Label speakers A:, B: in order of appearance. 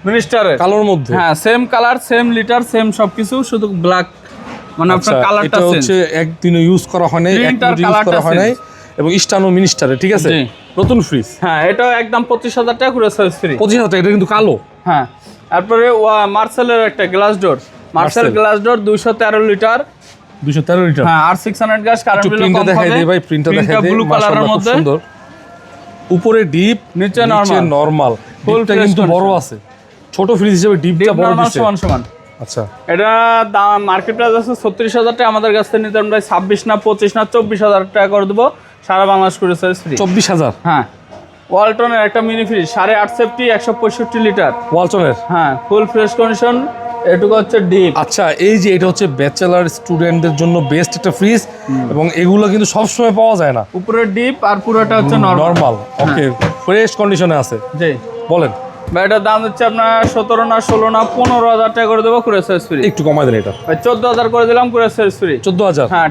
A: মিনিস্টারের
B: কালোর মধ্যে।
A: হ্যাঁ, same colour, same litre, same সবকিছু, শুধু ব্ল্যাক মানে আপনার কালারটা
B: এটা হচ্ছে একদিনও ইউজ করা হয় নাই, এক মিনিট ইউজ করা হয় নাই, এবং স্টানো মিনিস্টারে, ঠিক আছে, নতুন ফ্রিজ।
A: হ্যাঁ, এটা একদম 25,000 টাকা করে সার্ভিস ফ্রি।
B: 25,000 টাকা, এটা কিন্তু কালো।
A: হ্যাঁ, তারপরে মার্সেলের একটা glass door, Marcel glass door 213 litre,
B: 213 litre.
A: হ্যাঁ, আর 600 গ্যাস, কারেন্ট বিল কম
B: দেখাই
A: হবে
B: দেই ভাই, প্রিন্টটা দেখাই দেই,
A: ব্লু কালারের মধ্যে,
B: সুন্দর, উপরে ডিপ,
A: নিচে
B: নরমাল। ডিপটা কিন্তু বড় আছে, ছোট ফ্রিজ হিসেবে ডিপটা বড় দিছে।
A: সমান।
B: আচ্ছা,
A: এটা দাম মার্কেট প্রাইস আছে 36,000 টাকা, আমাদের কাছ থেকে নিতে আমরা 26 না 25 না 24,000 টাকা করে দেবো, সারা বাংলাদেশ করে সার্ভিস ফ্রি।
B: 24,000।
A: হ্যাঁ, ওয়ালটনের একটা মিনি ফ্রিজ 8.5 সেফটি 165 লিটার,
B: ওয়ালটনের।
A: হ্যাঁ, ফুল ফ্রেশ কন্ডিশন, এটুকু হচ্ছে ডিপ।
B: আচ্ছা, এই যে এটা হচ্ছে ব্যাচেলার স্টুডেন্টদের জন্য বেস্ট একটা ফ্রিজ, এবং এগুলো কিন্তু সব সময় পাওয়া যায় না।
A: উপরে ডিপ আর পুরোটা হচ্ছে
B: নরমাল। ওকে, ফ্রেশ কন্ডিশনে আছে।
A: জি,
B: বলেন
A: ভাই, এটার দাম হচ্ছে আপনার 17 না 16 না 15,000 টাকা করে দেবো, করে সার্ভিস ফ্রি।
B: একটু কমাই দেন এটা
A: ভাই 14,000 করে দিলাম, করে সার্ভিস ফ্রি।
B: 14,000।
A: হ্যাঁ,